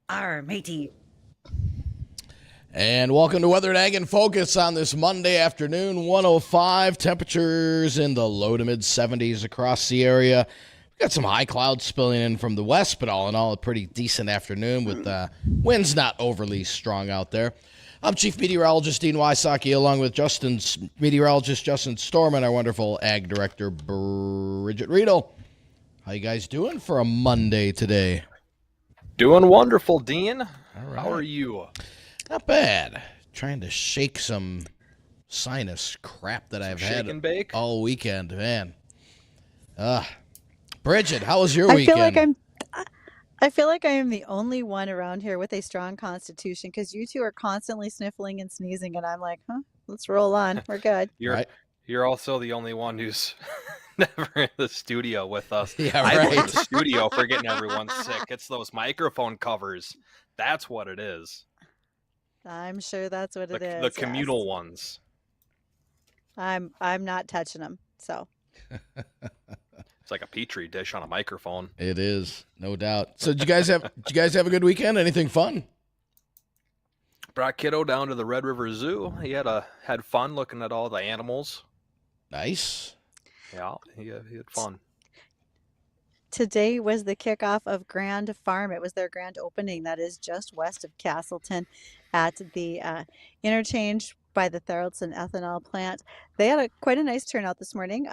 Arr, matey. And welcome to Weather and Ag in Focus on this Monday afternoon, 105. Temperatures in the low to mid 70s across the area. We've got some high clouds spilling in from the west, but all in all, a pretty decent afternoon with winds not overly strong out there. I'm Chief Meteorologist Dean Wysocki, along with Meteorologist Justin Storm and our wonderful Ag Director, Bridgette Readel. How you guys doing for a Monday today? Doing wonderful, Dean. All right. How are you? Not bad. Trying to shake some sinus crap that I've had all weekend, man. Bridgette, how was your weekend? I feel like I am the only one around here with a strong constitution because you two are constantly sniffling and sneezing, and I'm like, let's roll on. We're good. You're also the only one who's never in the studio with us. Yeah, I right. blame the studio for getting everyone sick. It's those microphone covers. That's what it is. I'm sure that's what it is. The communal ones. I'm not touching them. So it's like a petri dish on a microphone. It is, no doubt. So did you guys have a good weekend? Anything fun? Brought kiddo down to the Red River Zoo. He had fun looking at all the animals. Nice. Yeah, he had fun. Today was the kickoff of Grand Farm. It was their grand opening. That is just west of Castleton at the interchange by the Thoroldson ethanol plant. They had quite a nice turnout this morning.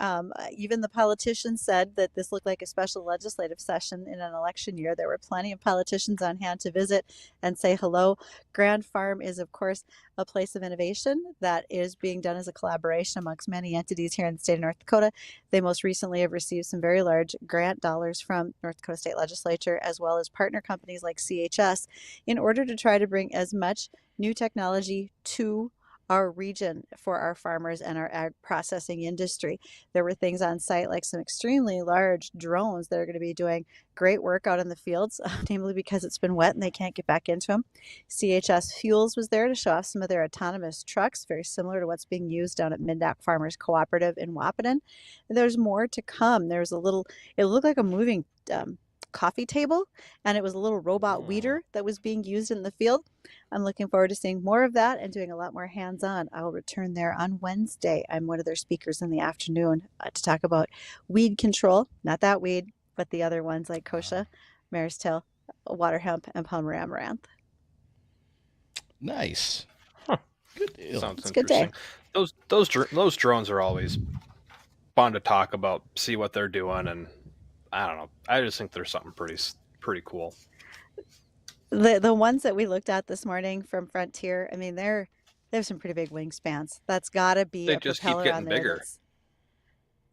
Even the politicians said that this looked like a special legislative session in an election year. There were plenty of politicians on hand to visit and say hello. Grand Farm is, of course, a place of innovation that is being done as a collaboration amongst many entities here in the state of North Dakota. They most recently have received some very large grant dollars from North Dakota State Legislature, as well as partner companies like CHS, in order to try to bring as much new technology to our region for our farmers and our ag processing industry. There were things on site like some extremely large drones that are going to be doing great work out in the fields, namely because it's been wet and they can't get back into them. CHS Fuels was there to show off some of their autonomous trucks, very similar to what's being used down at Mindock Farmers Cooperative in Wahpeton. And there's more to come. It looked like a moving coffee table, and it was a little robot weeder that was being used in the field. I'm looking forward to seeing more of that and doing a lot more hands-on. I will return there on Wednesday. I'm one of their speakers in the afternoon to talk about weed control, not that weed, but the other ones like kochia, mare's tail, water hemp, and palmer amaranth. Nice. Good deal. Sounds it's interesting. A good day. Those drones are always fun to talk about, see what they're doing, and I don't know. I just think there's something pretty cool. The ones that we looked at this morning from Frontier, I mean, they have some pretty big wingspans. That's got to be they a just propeller keep getting on there. Bigger.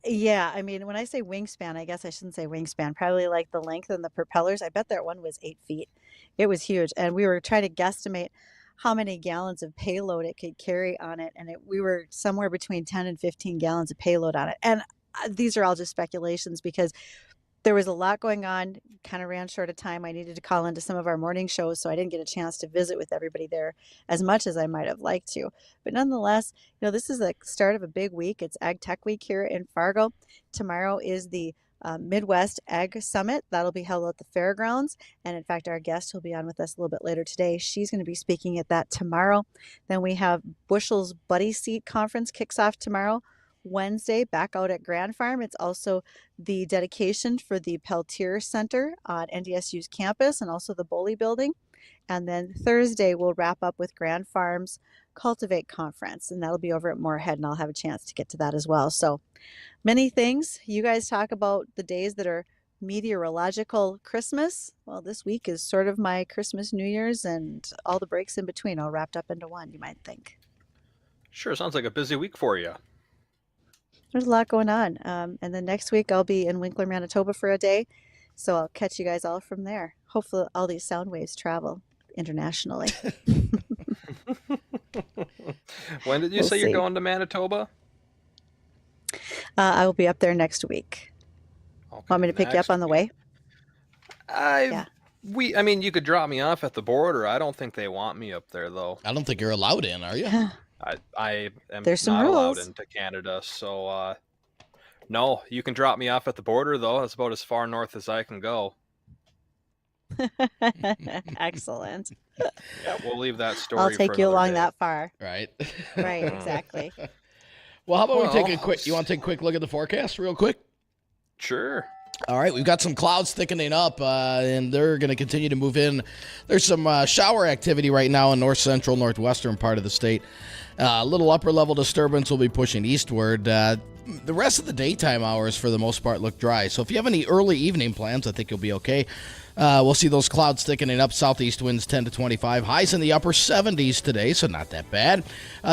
Yeah, I mean, when I say wingspan, I guess I shouldn't say wingspan. Probably like the length and the propellers. I bet that one was 8 feet. It was huge, and we were trying to guesstimate how many gallons of payload it could carry on it, and we were somewhere between 10 and 15 gallons of payload on it. And these are all just speculations because there was a lot going on, kind of ran short of time. I needed to call into some of our morning shows, so I didn't get a chance to visit with everybody there as much as I might have liked to. But nonetheless, this is the start of a big week. It's Ag Tech Week here in Fargo. Tomorrow is the Midwest Ag Summit. That'll be held at the fairgrounds. And in fact, our guest will be on with us a little bit later today. She's going to be speaking at that tomorrow. Then we have Bushell's Buddy Seat Conference kicks off tomorrow. Wednesday, back out at Grand Farm. It's also the dedication for the Peltier Center on NDSU's campus and also the Boley building. And then Thursday, we'll wrap up with Grand Farm's Cultivate Conference, and that'll be over at Moorhead, and I'll have a chance to get to that as well. So many things. You guys talk about the days that are meteorological Christmas. Well, this week is sort of my Christmas, New Year's, and all the breaks in between all wrapped up into one, you might think. Sure, sounds like a busy week for you. There's a lot going on. And then next week I'll be in Winkler, Manitoba for a day. So I'll catch you guys all from there. Hopefully all these sound waves travel internationally. When did you say you're going to Manitoba? I will be up there next week. Okay, want me to pick you up on the way? I mean, you could drop me off at the border. I don't think they want me up there, though. I don't think you're allowed in, are you? I am There's some not rules. allowed into Canada, so no, you can drop me off at the border, though. That's about as far north as I can go. Excellent. Yeah, we'll leave that story. I'll for take you another along day. that far. Right. Right, exactly. Well, how about we take a Well, quick? You want to take a quick look at the forecast, real quick? Sure. All right, we've got some clouds thickening up, and they're going to continue to move in. There's some shower activity right now in north central, northwestern part of the state. A little upper level disturbance will be pushing eastward. The rest of the daytime hours, for the most part, look dry. So if you have any early evening plans, I think you'll be okay. We'll see those clouds thickening up. Southeast winds 10 to 25. Highs in the upper 70s today, so not that bad.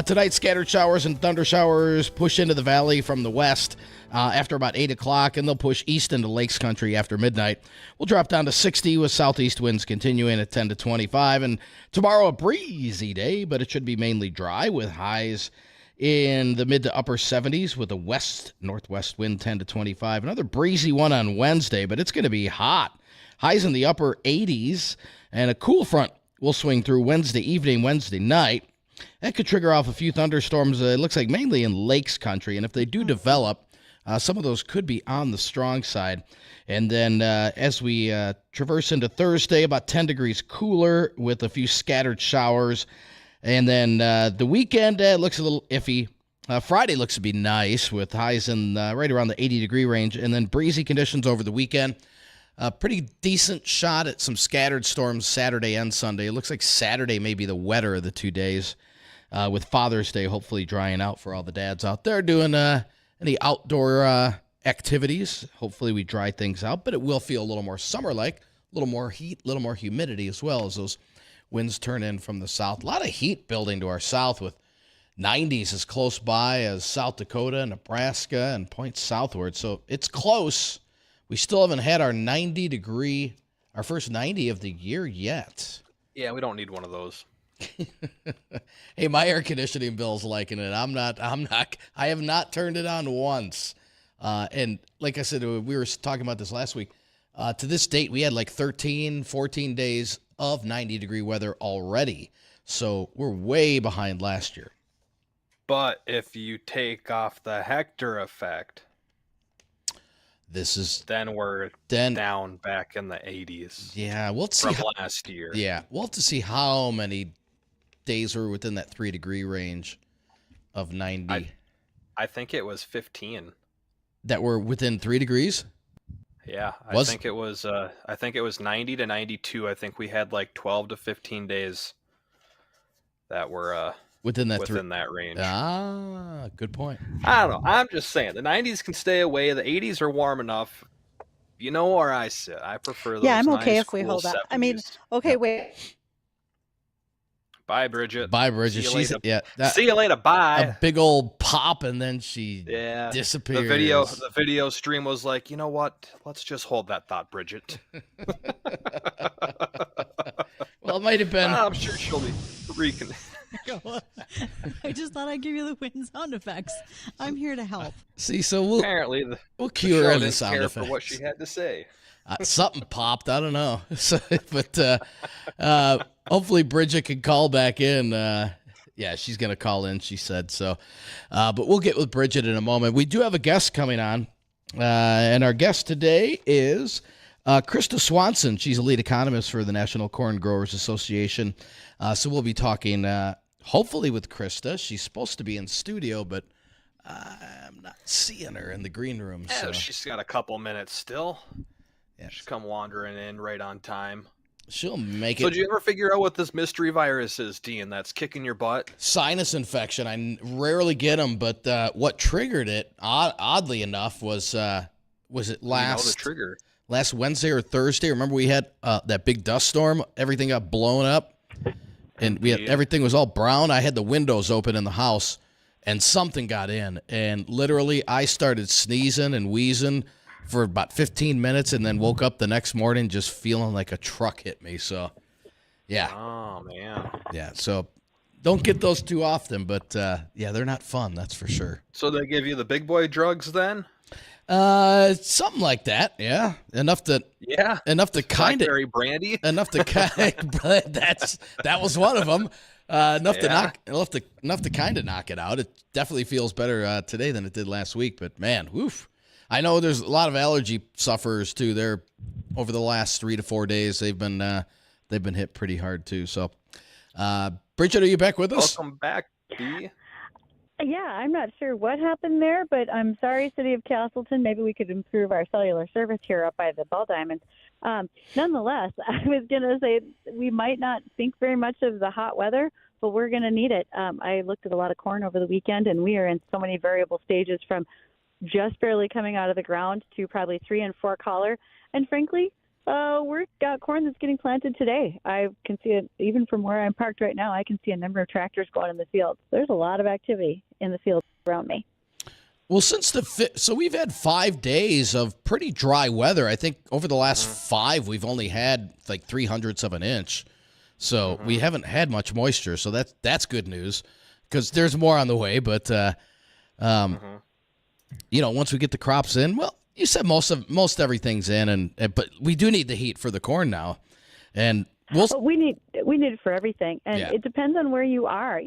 Tonight, scattered showers and thunder showers push into the valley from the west after about 8 o'clock, and they'll push east into Lakes Country after midnight. We'll drop down to 60 with southeast winds continuing at 10 to 25. And tomorrow, a breezy day, but it should be mainly dry with highs in the mid to upper 70s with a west-northwest wind 10 to 25. Another breezy one on Wednesday, but it's going to be hot. Highs in the upper 80s, and a cool front will swing through Wednesday evening, Wednesday night. That could trigger off a few thunderstorms, it looks like mainly in Lakes Country, and if they do develop, some of those could be on the strong side. And then as we traverse into Thursday, about 10 degrees cooler with a few scattered showers. And then the weekend looks a little iffy. Friday looks to be nice with highs in right around the 80-degree range. And then breezy conditions over the weekend. A pretty decent shot at some scattered storms Saturday and Sunday. It looks like Saturday may be the wetter of the 2 days, with Father's Day hopefully drying out for all the dads out there doing any outdoor activities. Hopefully we dry things out, but it will feel a little more summer-like, a little more heat, a little more humidity as well as those winds turn in from the south. A lot of heat building to our south with 90s as close by as South Dakota, Nebraska, and points southward. So it's close. We still haven't had our 90-degree, our first 90 of the year yet. Yeah, we don't need one of those. Hey, my air conditioning bill's liking it. I have not turned it on once. And like I said, we were talking about this last week. To this date, we had like 13, 14 days of 90-degree weather already. So we're way behind last year. But if you take off the Hector effect, then we're down back in the 80s. Yeah, we'll see from last year. Yeah, we'll have to see how many days were within that 3-degree range of 90. I think it was 15 that were within 3 degrees. Yeah, I think it was 90 to 92. I think we had like 12 to 15 days that were within that range. Ah, good point. I don't know. I'm just saying the 90s can stay away. The 80s are warm enough. You know where I sit. I prefer those. Yeah, I'm okay nice, if we cool hold that. 70s. I mean, okay, wait. Bye, Bridgette. Bye, Bridgette. See you later. Bye. A big old pop, and then she disappears. The video stream was like, you know what? Let's just hold that thought, Bridgette. Well, it might have been. I'm sure she'll be I just thought I'd give you the wind sound effects. I'm here to help. See, so apparently we'll cue her in the sound care effects for what she had to say. Something popped. I don't know. So, but hopefully Bridgette can call back in. Yeah, she's going to call in, she said. So, but we'll get with Bridgette in a moment. We do have a guest coming on, and our guest today is Krista Swanson. She's a lead economist for the National Corn Growers Association. So we'll be talking, hopefully, with Krista. She's supposed to be in studio, but I'm not seeing her in the green room. Yeah, so she's got a couple minutes still. Yeah. She'll come wandering in right on time. She'll make it. So did you ever figure out what this mystery virus is, Dean, that's kicking your butt? Sinus infection. I rarely get them, but what triggered it, oddly enough, was it last... the trigger. Last Wednesday or Thursday? Remember we had that big dust storm? Everything got blown up, and everything was all brown. I had the windows open in the house, and something got in, and literally I started sneezing and wheezing for about 15 minutes, and then woke up the next morning just feeling like a truck hit me. So, yeah. Oh, man. Yeah, so don't get those too often, but, yeah, they're not fun, that's for sure. So they give you the big boy drugs then? Something like that, yeah. Enough to kind of... Blackberry brandy? Enough to kind of... that was one of them. Enough to kind of knock it out. It definitely feels better today than it did last week, but, man, woof. I know there's a lot of allergy sufferers, too. They're over the last 3 to 4 days. They've been hit pretty hard too. So, Bridgette, are you back with us? Welcome back, Dee. Yeah, I'm not sure what happened there, but I'm sorry, City of Castleton. Maybe we could improve our cellular service here up by the Ball Diamonds. Nonetheless, I was going to say we might not think very much of the hot weather, but we're going to need it. I looked at a lot of corn over the weekend, and we are in so many variable stages from just barely coming out of the ground to probably 3 and 4 collar. And frankly, we've got corn that's getting planted today. I can see it even from where I'm parked right now. I can see a number of tractors going in the field. There's a lot of activity in the field around me. Well, so we've had 5 days of pretty dry weather. I think over the last 5, we've only had like 0.03 of an inch. So we haven't had much moisture. So that's good news because there's more on the way. But, once we get the crops in, well, you said most everything's in, but we do need the heat for the corn now, and we need it for everything, and it depends on where you are.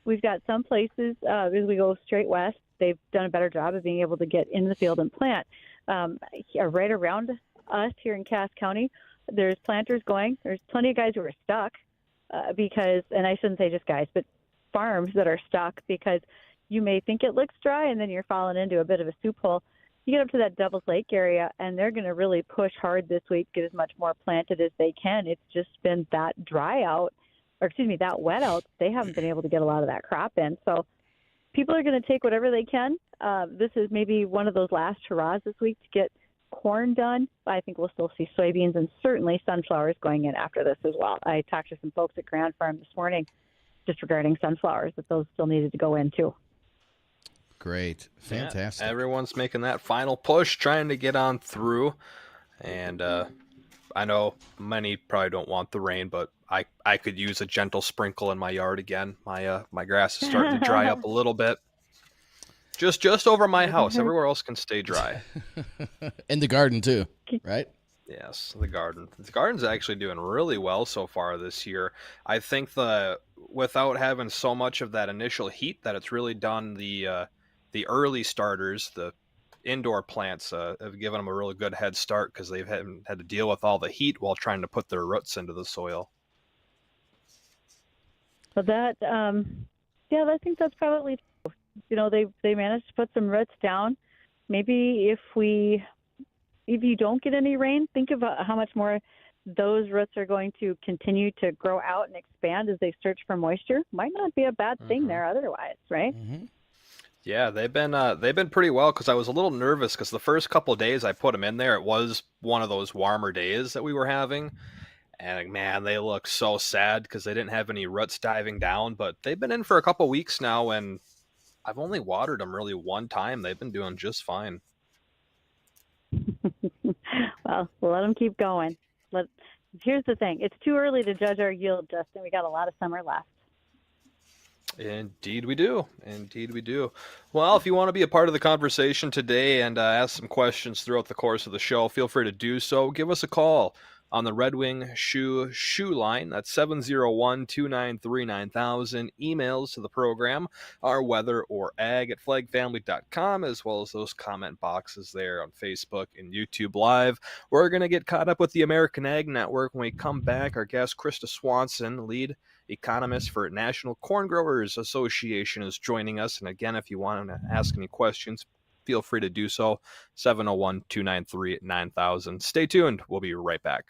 We've got some places as we go straight west, they've done a better job of being able to get in the field and plant. Right around us here in Cass County, there's planters going. There's plenty of guys who are stuck because, and I shouldn't say just guys, but farms that are stuck because you may think it looks dry, and then you're falling into a bit of a soup hole. You get up to that Devils Lake area, and they're going to really push hard this week, get as much more planted as they can. It's just been that that wet out. They haven't been able to get a lot of that crop in. So people are going to take whatever they can. This is maybe one of those last hurrahs this week to get corn done. I think we'll still see soybeans and certainly sunflowers going in after this as well. I talked to some folks at Grand Farm this morning just regarding sunflowers, that those still needed to go in too. Great. Fantastic. Yeah, everyone's making that final push, trying to get on through. And I know many probably don't want the rain, but I could use a gentle sprinkle in my yard again. My grass is starting to dry up a little bit. Just over my house. Everywhere else can stay dry. In the garden too, right? Yes, the garden. The garden's actually doing really well so far this year. I think without having so much of that initial heat, that it's really done the early starters, the indoor plants, have given them a really good head start because they've had to deal with all the heat while trying to put their roots into the soil. Well, I think that's probably true. They managed to put some roots down. Maybe if you don't get any rain, think about how much more those roots are going to continue to grow out and expand as they search for moisture. Might not be a bad thing there otherwise, right? Mm-hmm. Yeah, they've been pretty well because I was a little nervous because the first couple of days I put them in there, it was one of those warmer days that we were having. And man, they look so sad because they didn't have any roots diving down, but they've been in for a couple weeks now and I've only watered them really one time. They've been doing just fine. Well, we'll let them keep going. Here's the thing. It's too early to judge our yield, Justin. We got a lot of summer left. Indeed we do. Indeed we do. Well, if you want to be a part of the conversation today and ask some questions throughout the course of the show, feel free to do so. Give us a call on the Red Wing shoe line. That's 701-293-9000. Emails to the program are weather or ag@flagfamily.com, as well as those comment boxes there on Facebook and YouTube Live. We're going to get caught up with the American Ag Network. When we come back, our guest Krista Swanson, lead economist for National Corn Growers Association, is joining us. And again, if you want to ask any questions, feel free to do so. 701-293-9000. Stay tuned. We'll be right back.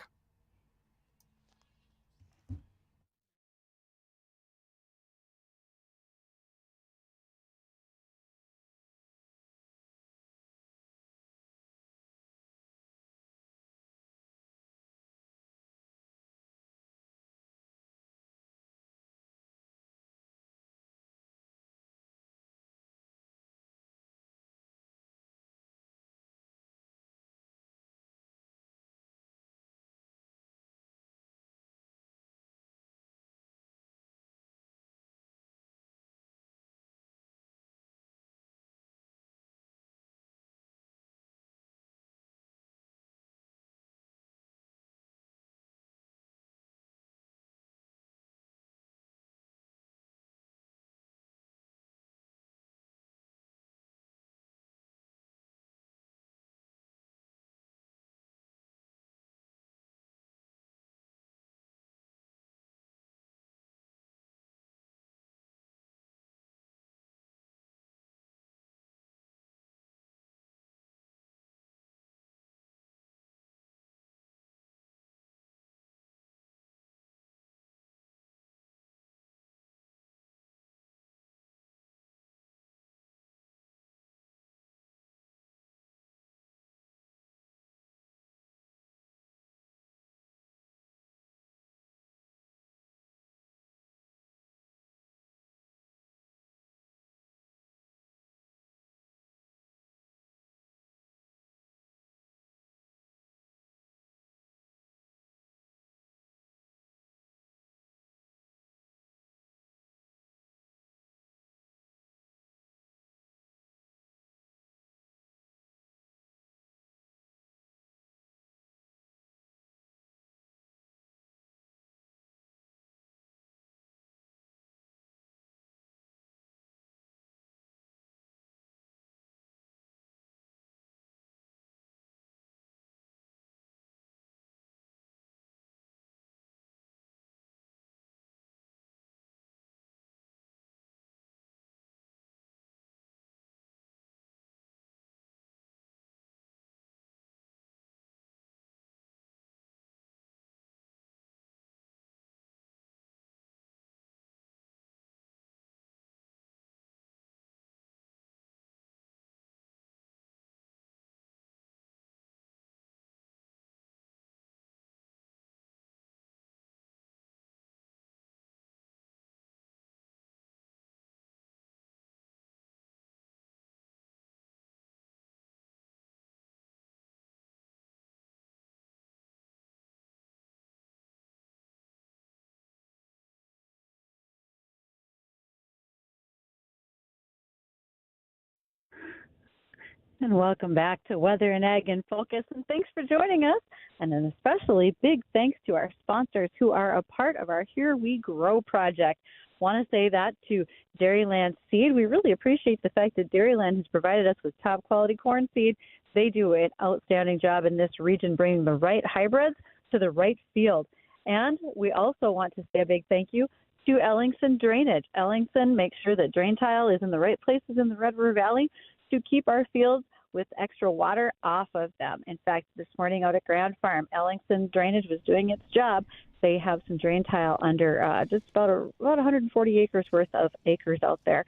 And welcome back to Weather and Ag in Focus, and thanks for joining us. And an especially big thanks to our sponsors who are a part of our Here We Grow project. Want to say that to Dairyland Seed. We really appreciate the fact that Dairyland has provided us with top quality corn seed. They do an outstanding job in this region, bringing the right hybrids to the right field. And we also want to say a big thank you to Ellingson Drainage. Ellingson makes sure that drain tile is in the right places in the Red River Valley to keep our fields with extra water off of them. In fact, this morning out at Grand Farm, Ellingson Drainage was doing its job. They have some drain tile under just about 140 acres worth of acres out there,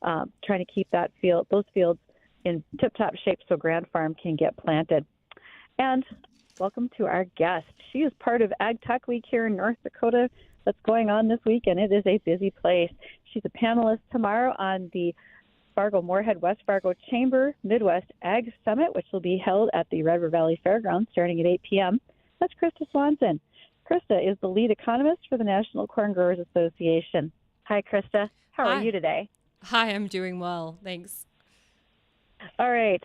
trying to keep those fields in tip-top shape so Grand Farm can get planted. And welcome to our guest. She is part of Ag Tech Week here in North Dakota that's going on this week, and it is a busy place. She's a panelist tomorrow on the Fargo-Moorhead West Fargo Chamber Midwest Ag Summit, which will be held at the Red River Valley Fairgrounds starting at 8 p.m. That's Krista Swanson. Krista is the lead economist for the National Corn Growers Association. Hi, Krista. How are you today? Hi, I'm doing well. Thanks. All right.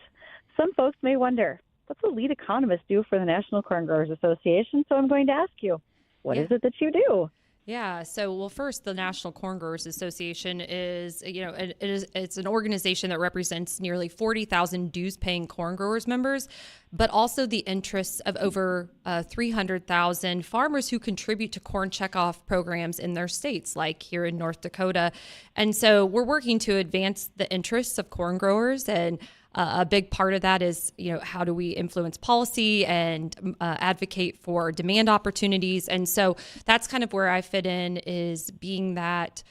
Some folks may wonder, what's a lead economist do for the National Corn Growers Association? So I'm going to ask you, what is it that you do? Yeah. So, well, first, the National Corn Growers Association is, it's an organization that represents nearly 40,000 dues-paying corn growers members, but also the interests of over 300,000 farmers who contribute to corn checkoff programs in their states, like here in North Dakota. And so we're working to advance the interests of corn growers, and a big part of that is, how do we influence policy and advocate for demand opportunities? And so that's kind of where I fit in, is being that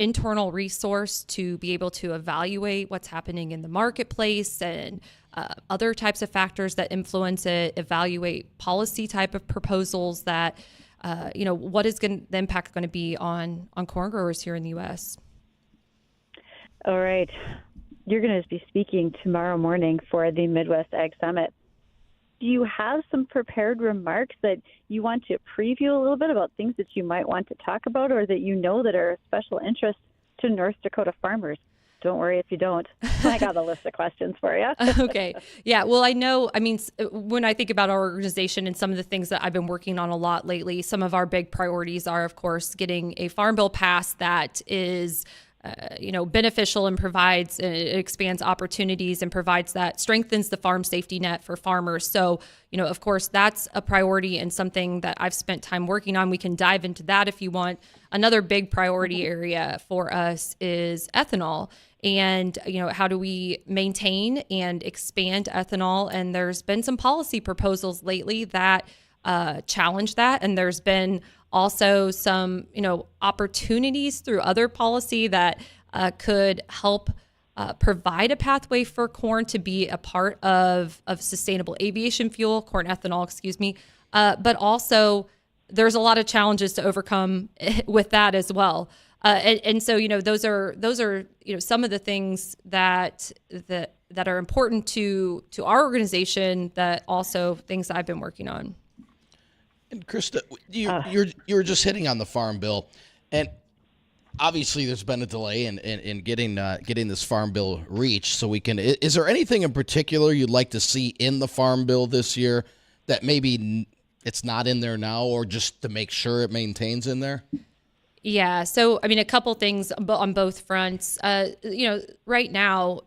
internal resource to be able to evaluate what's happening in the marketplace and other types of factors that influence it, evaluate policy type of proposals that, what is the impact going to be on corn growers here in the U.S.? All right. You're going to be speaking tomorrow morning for the Midwest Ag Summit. Do you have some prepared remarks that you want to preview a little bit about things that you might want to talk about, or that that are of special interest to North Dakota farmers? Don't worry if you don't. I got a list of questions for you. Okay. Yeah. Well, when I think about our organization and some of the things that I've been working on a lot lately, some of our big priorities are, of course, getting a farm bill passed that is beneficial and it expands opportunities and strengthens the farm safety net for farmers. So, of course, that's a priority and something that I've spent time working on. We can dive into that if you want. Another big priority area for us is ethanol. And, how do we maintain and expand ethanol? And there's been some policy proposals lately that challenge that. And there's been also some, opportunities through other policy that could help provide a pathway for corn to be a part of sustainable aviation fuel, corn ethanol, but also there's a lot of challenges to overcome with that as well. And so, those are some of the things that are important to our organization, that also things I've been working on. And Krista, you were just hitting on the farm bill, and obviously there's been a delay in getting this farm bill reached. So we can. Is there anything in particular you'd like to see in the farm bill this year that maybe it's not in there now, or just to make sure it maintains in there? Yeah. So a couple things on both fronts. Right now,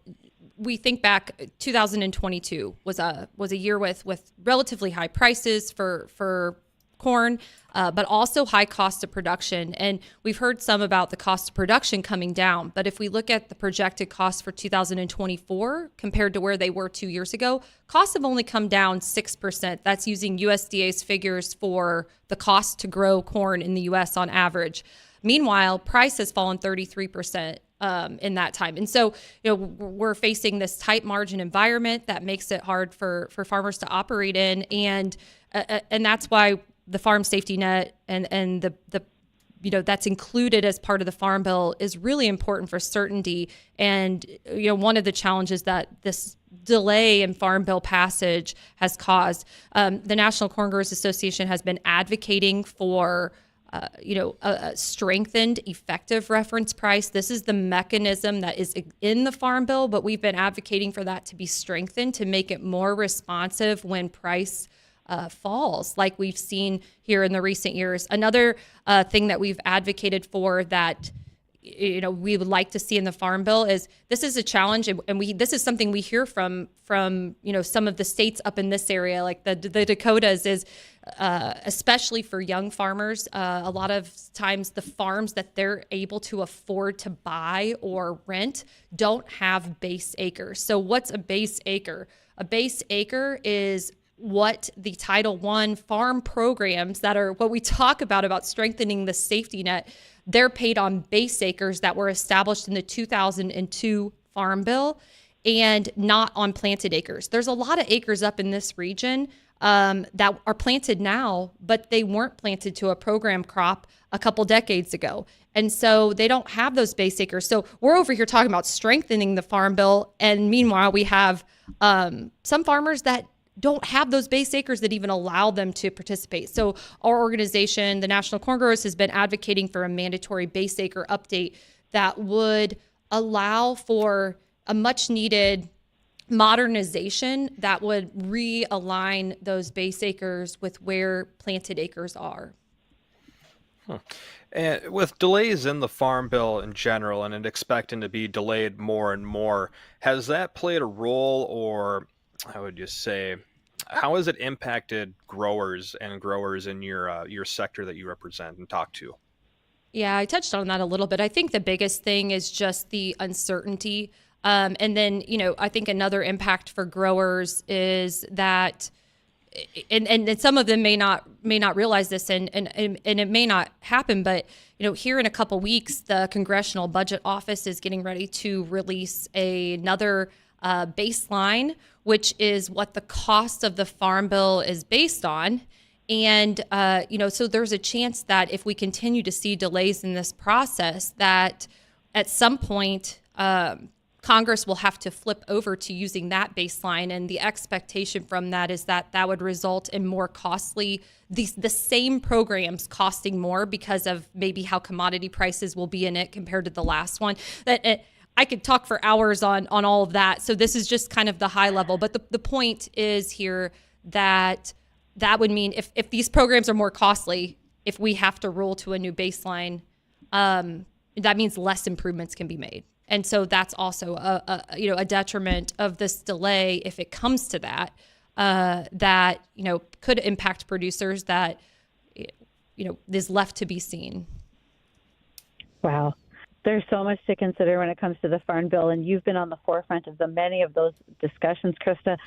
we think back, 2022 was a year with relatively high prices for corn, but also high cost of production. And we've heard some about the cost of production coming down. But if we look at the projected costs for 2024 compared to where they were 2 years ago, costs have only come down 6%. That's using USDA's figures for the cost to grow corn in the U.S. on average. Meanwhile, price has fallen 33%. In that time. And so, we're facing this tight margin environment that makes it hard for farmers to operate in. And that's why the farm safety net and the that's included as part of the farm bill is really important for certainty. And, one of the challenges that this delay in farm bill passage has caused, the National Corn Growers Association has been advocating for a strengthened effective reference price. This is the mechanism that is in the Farm Bill, but we've been advocating for that to be strengthened to make it more responsive when price falls, like we've seen here in the recent years. Another thing that we've advocated for that we would like to see in the Farm Bill is this is a challenge, and this is something we hear from some of the states up in this area, like the Dakotas, is especially for young farmers. A lot of times the farms that they're able to afford to buy or rent don't have base acres. So what's a base acre? A base acre is what the Title I farm programs that are what we talk about strengthening the safety net. They're paid on base acres that were established in the 2002 Farm Bill and not on planted acres. There's a lot of acres up in this region that are planted now, but they weren't planted to a program crop a couple decades ago. And so they don't have those base acres. So we're over here talking about strengthening the Farm Bill. And meanwhile, we have some farmers that don't have those base acres that even allow them to participate. So our organization, the National Corn Growers, has been advocating for a mandatory base acre update that would allow for a much needed modernization that would realign those base acres with where planted acres are. And with delays in the Farm Bill in general, and it expecting to be delayed more and more, has that played a role, or how would you say, how has it impacted growers in your sector that you represent and talk to? Yeah, I touched on that a little bit. I think the biggest thing is just the uncertainty. And then, I think another impact for growers is that, and some of them may not realize this, and it may not happen, but here in a couple weeks, the Congressional Budget Office is getting ready to release another baseline, which is what the cost of the Farm Bill is based on. And, so there's a chance that if we continue to see delays in this process, that at some point, Congress will have to flip over to using that baseline. And the expectation from that is that that would result in more costly, the same programs costing more because of maybe how commodity prices will be in it compared to the last one. I could talk for hours on all of that. So this is just kind of the high level. But the point is here that would mean if these programs are more costly, if we have to roll to a new baseline, that means less improvements can be made. And so that's also a detriment of this delay if it comes to that, that could impact producers that is left to be seen. Wow. There's so much to consider when it comes to the Farm Bill, and you've been on the forefront of many of those discussions, Krista.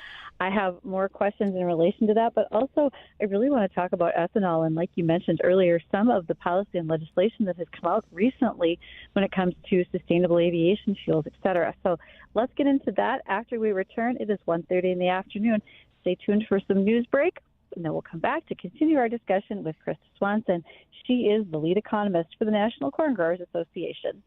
I have more questions in relation to that, but also I really want to talk about ethanol. And like you mentioned earlier, some of the policy and legislation that has come out recently when it comes to sustainable aviation fuels, et cetera. So let's get into that after we return. It is 1:30 in the afternoon. Stay tuned for some news break, and then we'll come back to continue our discussion with Krista Swanson. She is the lead economist for the National Corn Growers Association.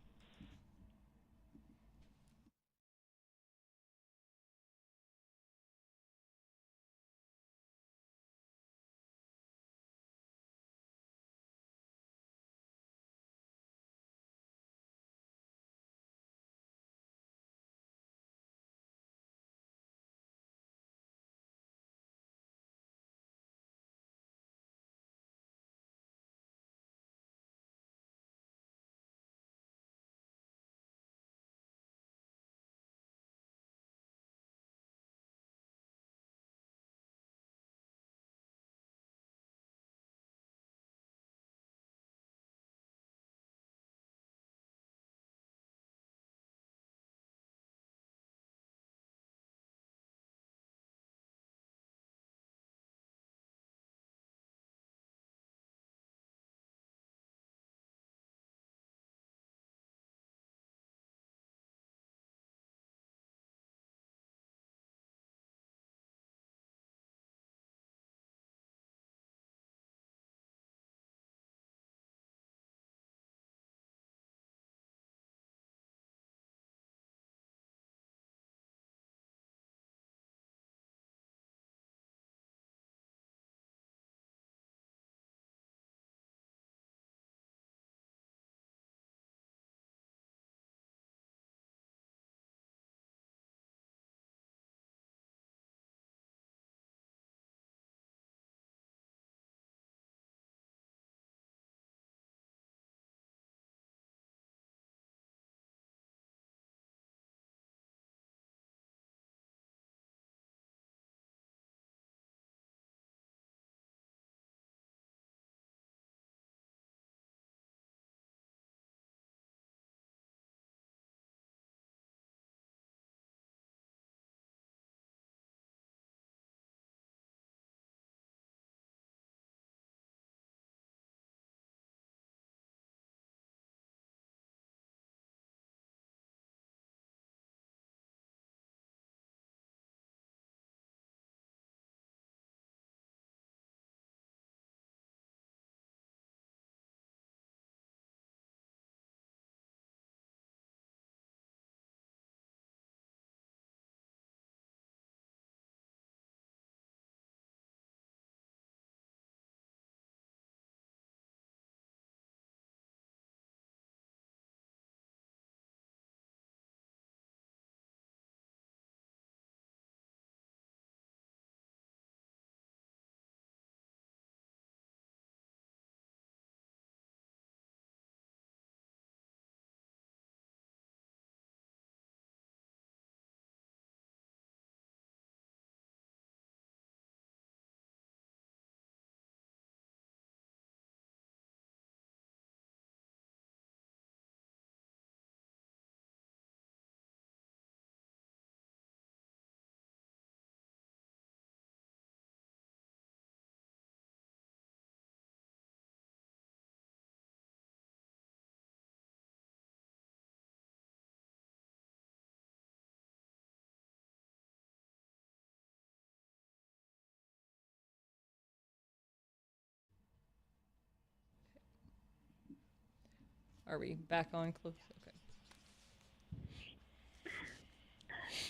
Are we back on close?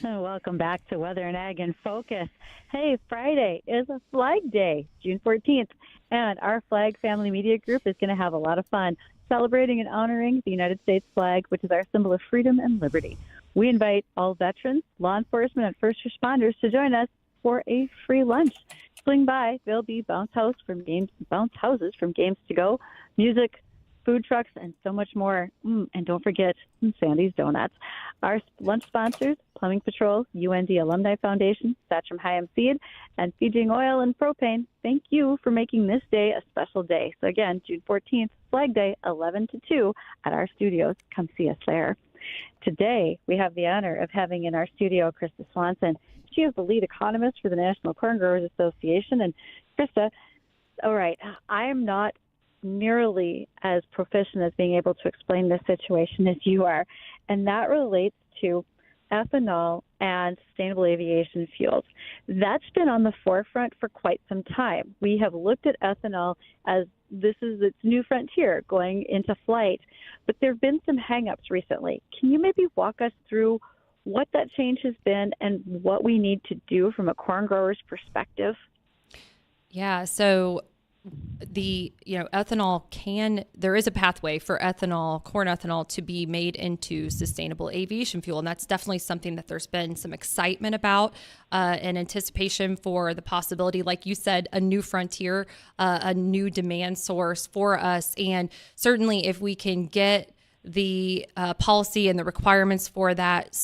Okay. Welcome back to Weather and Ag in Focus. Hey, Friday is a Flag Day, June 14th, and our Flag Family Media Group is going to have a lot of fun celebrating and honoring the United States flag, which is our symbol of freedom and liberty. We invite all veterans, law enforcement, and first responders to join us for a free lunch. Swing by. There'll be bounce houses from games to go, music, food trucks, and so much more. And don't forget Sandy's Donuts. Our lunch sponsors, Plumbing Patrol, UND Alumni Foundation, Satcham Hayam Seed, and Fijing Oil and Propane. Thank you for making this day a special day. So again, June 14th, Flag Day, 11 to 2 at our studios. Come see us there. Today, we have the honor of having in our studio Krista Swanson. She is the lead economist for the National Corn Growers Association. And Krista, all right, I am not nearly as proficient as being able to explain this situation as you are, and that relates to ethanol and sustainable aviation fuels. That's been on the forefront for quite some time. We have looked at ethanol as this is its new frontier going into flight, but there have been some hang-ups recently. Can you maybe walk us through what that change has been and what we need to do from a corn grower's perspective? Yeah, so ethanol there is a pathway for corn ethanol to be made into sustainable aviation fuel. And that's definitely something that there's been some excitement about and anticipation for the possibility, like you said, a new frontier, a new demand source for us. And certainly if we can get the policy and the requirements for that,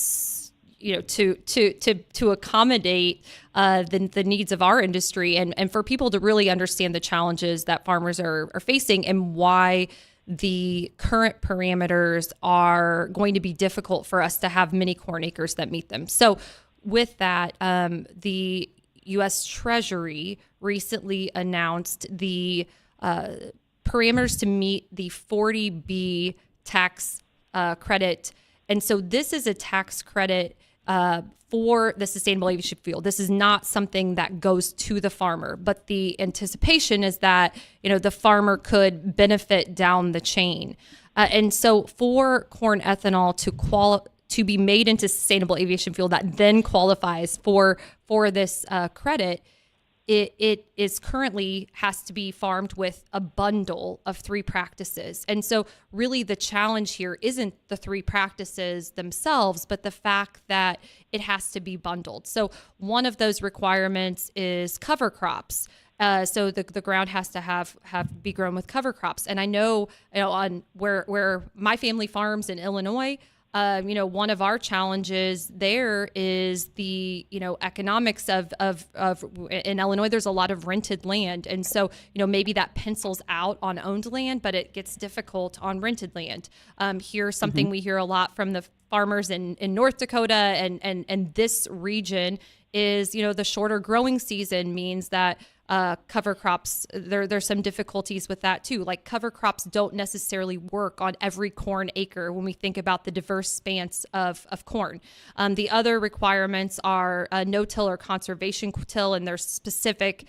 to accommodate the needs of our industry and for people to really understand the challenges that farmers are facing and why the current parameters are going to be difficult for us to have many corn acres that meet them. So with that, the U.S. Treasury recently announced the parameters to meet the 40B tax credit. And so this is a tax credit for the sustainable aviation fuel. This is not something that goes to the farmer, but the anticipation is that, the farmer could benefit down the chain. And so for corn ethanol to be made into sustainable aviation fuel that then qualifies for this credit, it is currently has to be farmed with a bundle of 3 practices. And so really the challenge here isn't the 3 practices themselves, but the fact that it has to be bundled. So one of those requirements is cover crops. So the ground has to be grown with cover crops. And I know, on where my family farms in Illinois, one of our challenges there is the, economics of in Illinois, there's a lot of rented land. And so, maybe that pencils out on owned land, but it gets difficult on rented land. Here's something we hear a lot from the farmers in North Dakota and this region is, the shorter growing season means that cover crops, there's some difficulties with that too. Like cover crops don't necessarily work on every corn acre when we think about the diverse spans of corn. The other requirements are no-till or conservation till, and there's specific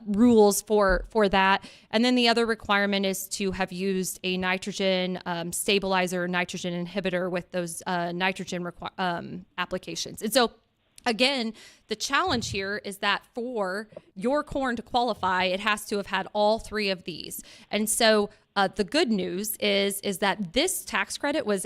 rules for that. And then the other requirement is to have used a nitrogen stabilizer, nitrogen inhibitor with those nitrogen applications. And so again, the challenge here is that for your corn to qualify, it has to have had all 3 of these. And so the good news is that this tax credit was,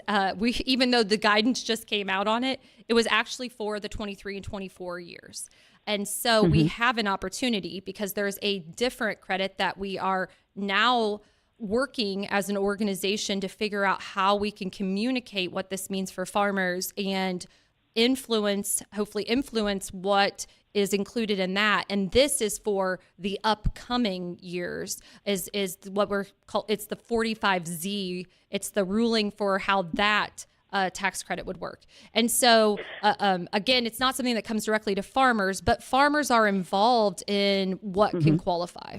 even though the guidance just came out on it, it was actually for the 23 and 24 years. And so we have an opportunity because there's a different credit that we are now working as an organization to figure out how we can communicate what this means for farmers and hopefully influence what is included in that. And this is for the upcoming years is what we're called. It's the 45Z. It's the ruling for how that tax credit would work. And so, again, it's not something that comes directly to farmers, but farmers are involved in what can qualify.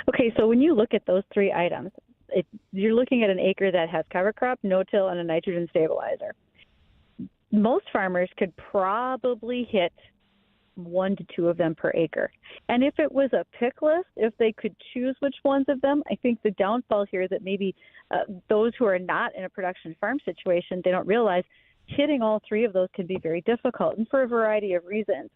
Okay, so when you look at those 3 items, you're looking at an acre that has cover crop, no-till, and a nitrogen stabilizer. Most farmers could probably hit from 1 to 2 of them per acre. And if it was a pick list, if they could choose which ones of them, I think the downfall here is that maybe those who are not in a production farm situation, they don't realize hitting all 3 of those can be very difficult, and for a variety of reasons.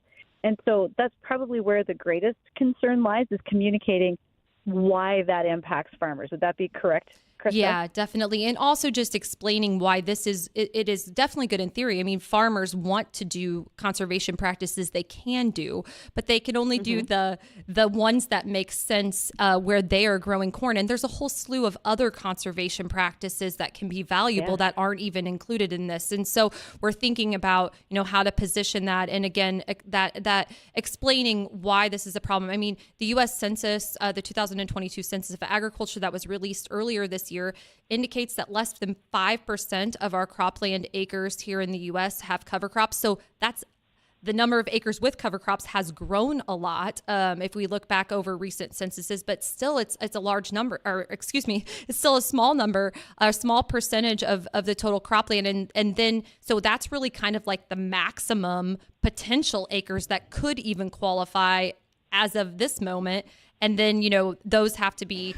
And so that's probably where the greatest concern lies, is communicating why that impacts farmers. Would that be correct, Krista? Yeah, definitely. And also just explaining why this is, it is definitely good in theory. I mean, farmers want to do conservation practices they can do, but they can only do the ones that make sense where they are growing corn. And there's a whole slew of other conservation practices that can be valuable that aren't even included in this. And so we're thinking about, how to position that. And again, that explaining why this is a problem. I mean, the U.S. Census, the 2022 Census of Agriculture that was released earlier this year indicates that less than 5% of our cropland acres here in the U.S. have cover crops. So that's the number of acres with cover crops has grown a lot if we look back over recent censuses, but still it's a large number, it's still a small number, a small percentage of the total cropland. And then, so that's really kind of like the maximum potential acres that could even qualify as of this moment. And then, those have to be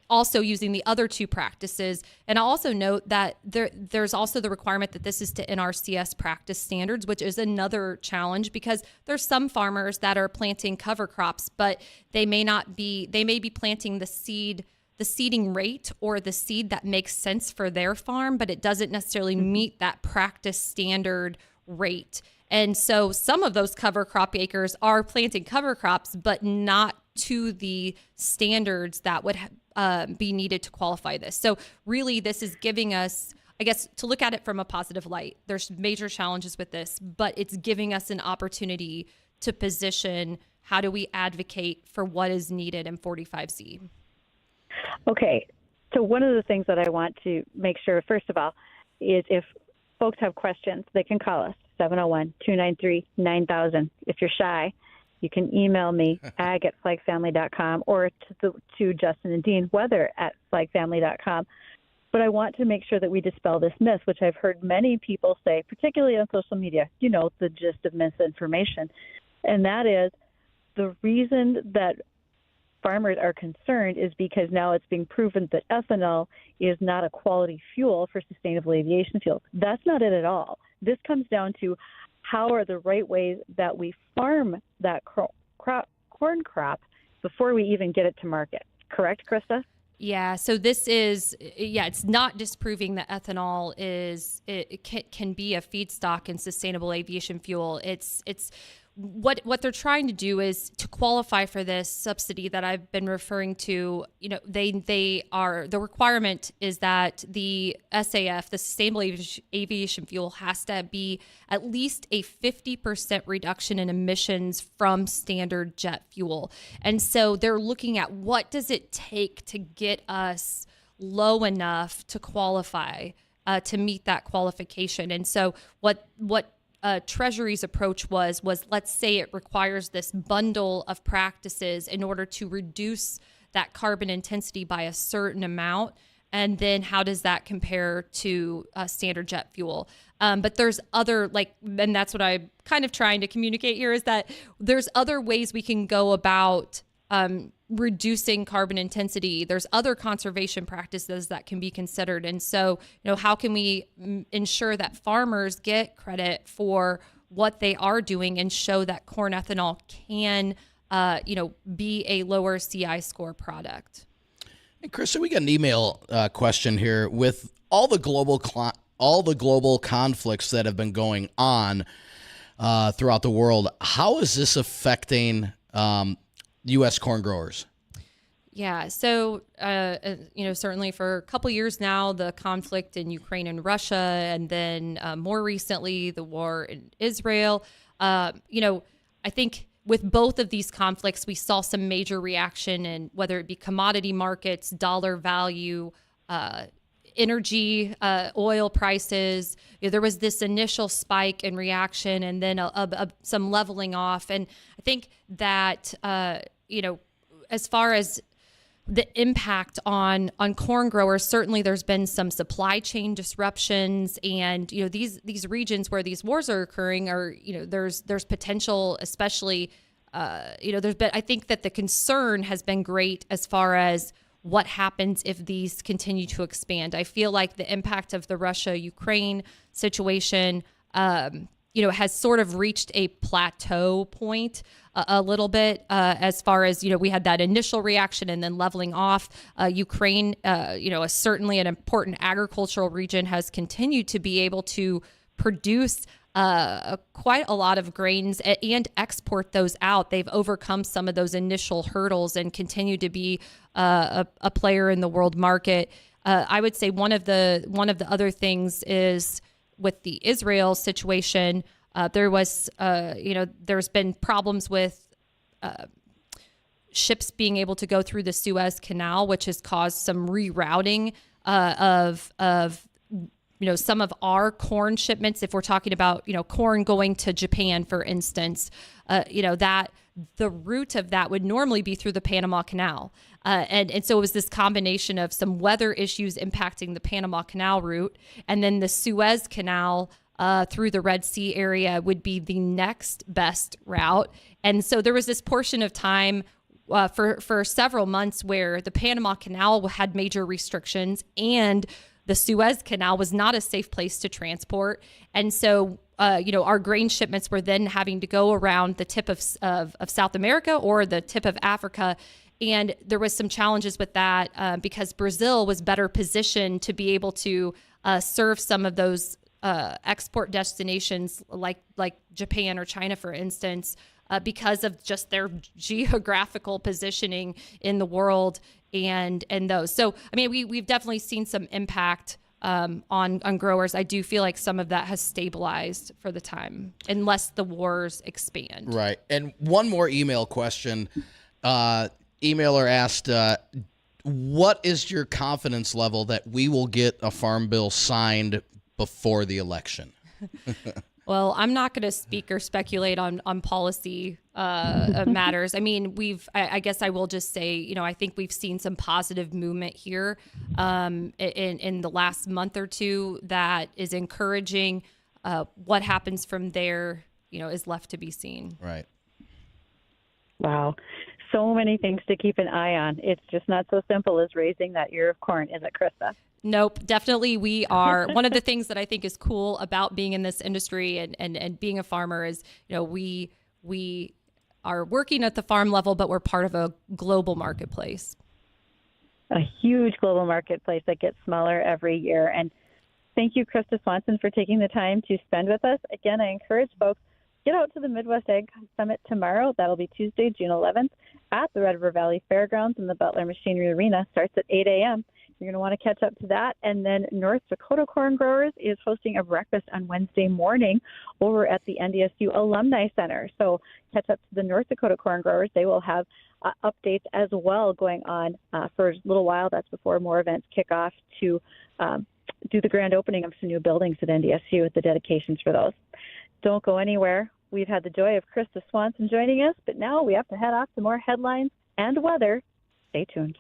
also using the other 2 practices. And I'll also note that there's also the requirement that this is to NRCS practice standards, which is another challenge because there's some farmers that are planting cover crops, but they may be planting the seeding rate or the seed that makes sense for their farm, but it doesn't necessarily meet that practice standard rate. And so some of those cover crop acres are planting cover crops, but not to the standards that would be needed to qualify this. So really, this is giving us, I guess, to look at it from a positive light. There's major challenges with this, but it's giving us an opportunity to position how do we advocate for what is needed in 45Z. Okay. So one of the things that I want to make sure, first of all, is if folks have questions, they can call us, 701-293-9000. If you're shy, you can email me, ag@flagfamily.com, or to Justin and Dean, weather@flagfamily.com. But I want to make sure that we dispel this myth, which I've heard many people say, particularly on social media, the gist of misinformation. And that is the reason that farmers are concerned is because now it's being proven that ethanol is not a quality fuel for sustainable aviation fuel. That's not it at all. This comes down to how are the right ways that we farm that corn crop before we even get it to market. Correct, Krista? Yeah. So this is, it's not disproving that ethanol can be a feedstock in sustainable aviation fuel. It's what they're trying to do is to qualify for this subsidy that I've been referring to. The requirement is that the SAF, the sustainable aviation fuel, has to be at least a 50% reduction in emissions from standard jet fuel. And so they're looking at what does it take to get us low enough to qualify, to meet that qualification. And so what Treasury's approach was let's say it requires this bundle of practices in order to reduce that carbon intensity by a certain amount. And then how does that compare to standard jet fuel? But there's other, and that's what I'm kind of trying to communicate here, is that there's other ways we can go about reducing carbon intensity. There's other conservation practices that can be considered. And so, how can we ensure that farmers get credit for what they are doing and show that corn ethanol can, be a lower CI score product? Hey, Krista, we got an email question here. With all the global conflicts that have been going on throughout the world, how is this affecting U.S. corn growers? Yeah, so, certainly for a couple years now, the conflict in Ukraine and Russia, and then more recently, the war in Israel. I think with both of these conflicts, we saw some major reaction in whether it be commodity markets, dollar value, energy, oil prices. There was this initial spike in reaction and then some leveling off. And I think that, as far as the impact on corn growers. Certainly there's been some supply chain disruptions, and these regions where these wars are occurring are, there's potential, especially there's been, I think that the concern has been great as far as what happens if these continue to expand. I feel like the impact of the Russia-Ukraine situation has sort of reached a plateau point a little bit, as far as, we had that initial reaction and then leveling off. Ukraine, is certainly an important agricultural region, has continued to be able to produce quite a lot of grains and export those out. They've overcome some of those initial hurdles and continue to be a player in the world market. I would say one of the other things is with the Israel situation. There's been problems with ships being able to go through the Suez Canal, which has caused some rerouting of some of our corn shipments. If we're talking about, corn going to Japan, for instance, that the route of that would normally be through the Panama Canal. And so it was this combination of some weather issues impacting the Panama Canal route, and then the Suez Canal through the Red Sea area would be the next best route. And so there was this portion of time for several months where the Panama Canal had major restrictions and the Suez Canal was not a safe place to transport. And so, our grain shipments were then having to go around the tip of South America or the tip of Africa. And there was some challenges with that because Brazil was better positioned to be able to serve some of those export destinations like Japan or China, for instance, because of just their geographical positioning in the world and those. So, I mean, we've definitely seen some impact on growers. I do feel like some of that has stabilized for the time, unless the wars expand. Right. And one more email question. Emailer asked, what is your confidence level that we will get a farm bill signed before the election? Well, I'm not going to speak or speculate on policy matters. I mean, I guess I will just say, I think we've seen some positive movement here in the last month or two that is encouraging. What happens from there, is left to be seen. Right. Wow. So many things to keep an eye on. It's just not so simple as raising that ear of corn, is it, Krista? Nope, definitely we are. One of the things that I think is cool about being in this industry and being a farmer is, we are working at the farm level, but we're part of a global marketplace. A huge global marketplace that gets smaller every year. And thank you, Krista Swanson, for taking the time to spend with us. Again, I encourage folks, get out to the Midwest Ag Summit tomorrow. That'll be Tuesday, June 11th at the Red River Valley Fairgrounds in the Butler Machinery Arena. Starts at 8 a.m. You're going to want to catch up to that. And then North Dakota Corn Growers is hosting a breakfast on Wednesday morning over at the NDSU Alumni Center. So catch up to the North Dakota Corn Growers. They will have updates as well going on for a little while. That's before more events kick off to do the grand opening of some new buildings at NDSU with the dedications for those. Don't go anywhere. We've had the joy of Krista Swanson joining us, but now we have to head off to more headlines and weather. Stay tuned.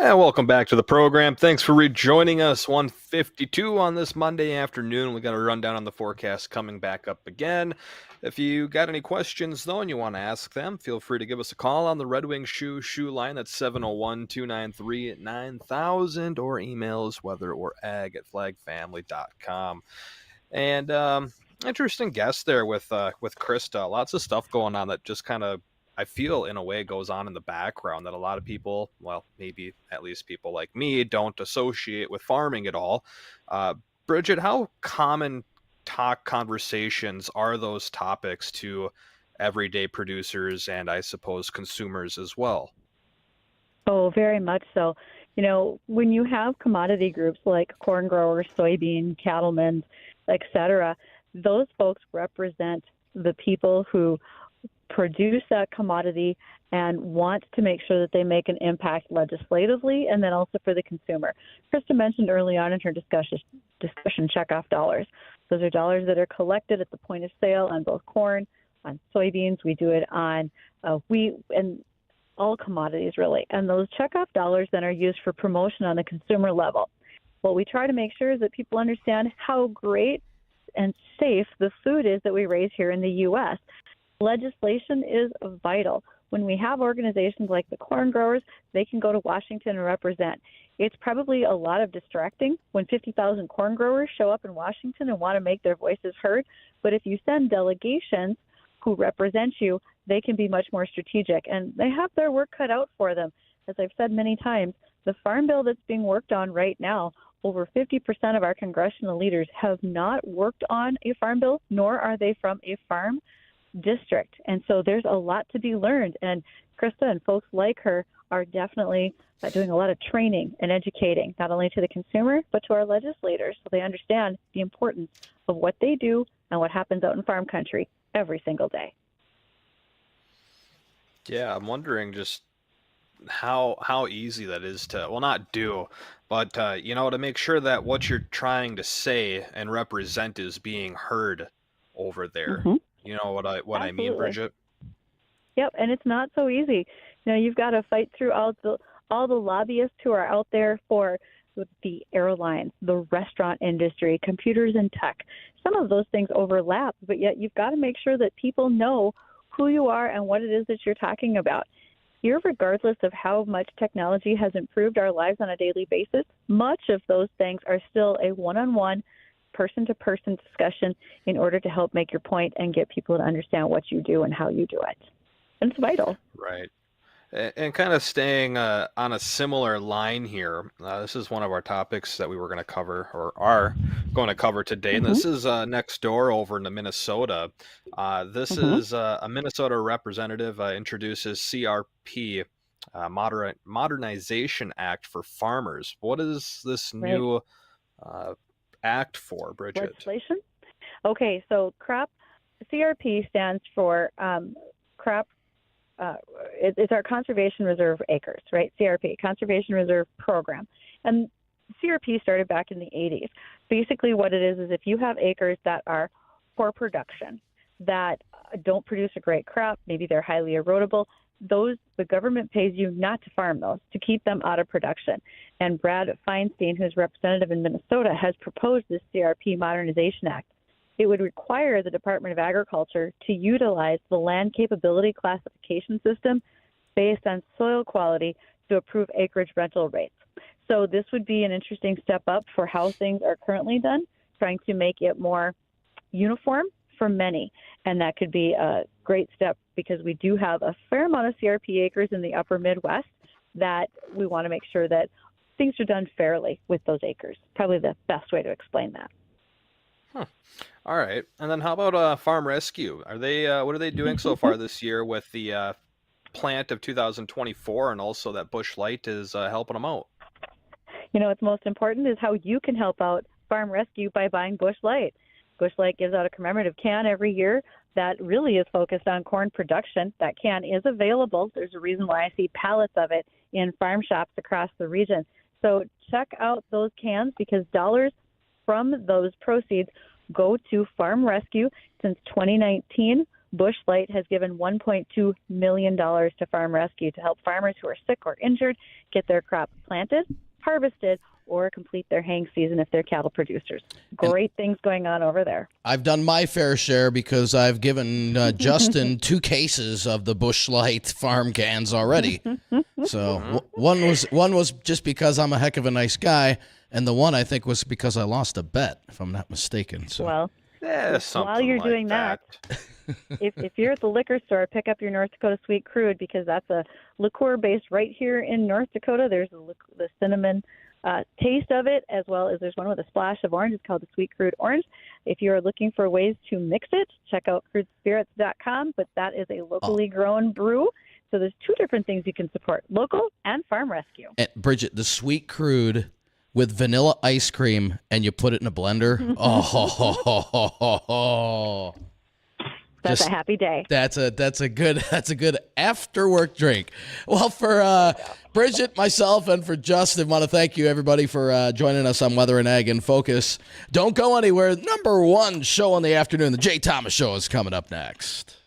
And welcome back to the program. Thanks for rejoining us. 1:52 on this Monday afternoon. We got a rundown on the forecast coming back up again. If you got any questions, though, and you want to ask them, feel free to give us a call on the Red Wing Shoe line. That's 701-293-9000, or email us weatherorag@flagfamily.com. And interesting guest there with Krista. Lots of stuff going on that just kind of, I feel, in a way, goes on in the background that a lot of people, well, maybe at least people like me, don't associate with farming at all. Bridgette, how common conversations are those topics to everyday producers and, I suppose, consumers as well? Oh, very much so. You know, when you have commodity groups like corn growers, soybean, cattlemen, et cetera, those folks represent the people who produce that commodity and want to make sure that they make an impact legislatively and then also for the consumer. Krista mentioned early on in her discussion checkoff dollars. Those are dollars that are collected at the point of sale on both corn, on soybeans. We do it on wheat and all commodities, really. And those checkoff dollars then are used for promotion on the consumer level. What we try to make sure is that people understand how great and safe the food is that we raise here in the U.S. Legislation is vital. When we have organizations like the corn growers, they can go to Washington and represent. It's probably a lot of distracting when 50,000 corn growers show up in Washington and want to make their voices heard. But if you send delegations who represent you, they can be much more strategic. And they have their work cut out for them. As I've said many times, the farm bill that's being worked on right now, over 50% of our congressional leaders have not worked on a farm bill, nor are they from a farm district. And so there's a lot to be learned. And Krista and folks like her are definitely doing a lot of training and educating, not only to the consumer, but to our legislators, so they understand the importance of what they do and what happens out in farm country every single day. Yeah, I'm wondering just how easy that is to, well, not do, but to make sure that what you're trying to say and represent is being heard over there. Mm-hmm. You know what I mean, Bridgette? Yep, and it's not so easy. You've got to fight through all the lobbyists who are out there for the airlines, the restaurant industry, computers and tech. Some of those things overlap, but yet you've got to make sure that people know who you are and what it is that you're talking about. Irregardless of how much technology has improved our lives on a daily basis, much of those things are still a one-on-one, person-to-person discussion in order to help make your point and get people to understand what you do and how you do it. And it's vital. Right. And kind of staying on a similar line here, this is one of our topics that we were going to cover, or are going to cover today. And this is next door over into Minnesota. This is a Minnesota representative introduces CRP, Modernization Act for Farmers. What is this new act for, Bridgette? Legislation? Okay, so CRP stands for crop. It's our Conservation Reserve Acres, right? CRP, Conservation Reserve Program. And CRP started back in the 80s. Basically what it is if you have acres that are poor production, that don't produce a great crop, maybe they're highly erodible, the government pays you not to farm those, to keep them out of production. And Brad Feinstein, who's representative in Minnesota, has proposed this CRP Modernization Act. It would require the Department of Agriculture to utilize the land capability classification system based on soil quality to approve acreage rental rates. So this would be an interesting step up for how things are currently done, trying to make it more uniform for many. And that could be a great step because we do have a fair amount of CRP acres in the upper Midwest that we want to make sure that things are done fairly with those acres. Probably the best way to explain that. All right. And then how about Farm Rescue? Are they what are they doing so far this year with the plant of 2024, and also that Busch Light is helping them out? What's most important is how you can help out Farm Rescue by buying Busch Light. Busch Light gives out a commemorative can every year that really is focused on corn production. That can is available. There's a reason why I see pallets of it in farm shops across the region. So check out those cans because dollars from those proceeds go to Farm Rescue. Since 2019, Bush Light has given $1.2 million to Farm Rescue to help farmers who are sick or injured get their crops planted, harvested, or complete their haying season if they're cattle producers. Great things going on over there. I've done my fair share because I've given Justin 2 cases of the Bush Light farm cans already. So one was just because I'm a heck of a nice guy, and the one I think was because I lost a bet, if I'm not mistaken. So. Well, Something while you're like doing that, if you're at the liquor store, pick up your North Dakota Sweet Crude, because that's a liqueur based right here in North Dakota. There's the cinnamon taste of it, as well as there's one with a splash of orange. It's called the Sweet Crude Orange. If you're looking for ways to mix it, check out crudespirits.com, but that is a locally grown brew. So there's 2 different things you can support, local and farm rescue. And Bridgette, the Sweet Crude with vanilla ice cream, and you put it in a blender. That's a happy day. That's a good after work drink. Well, for Bridgette, myself, and for Justin, I want to thank you everybody for joining us on Weather and Ag in Focus. Don't go anywhere. Number 1 show in the afternoon, the Jay Thomas Show, is coming up next.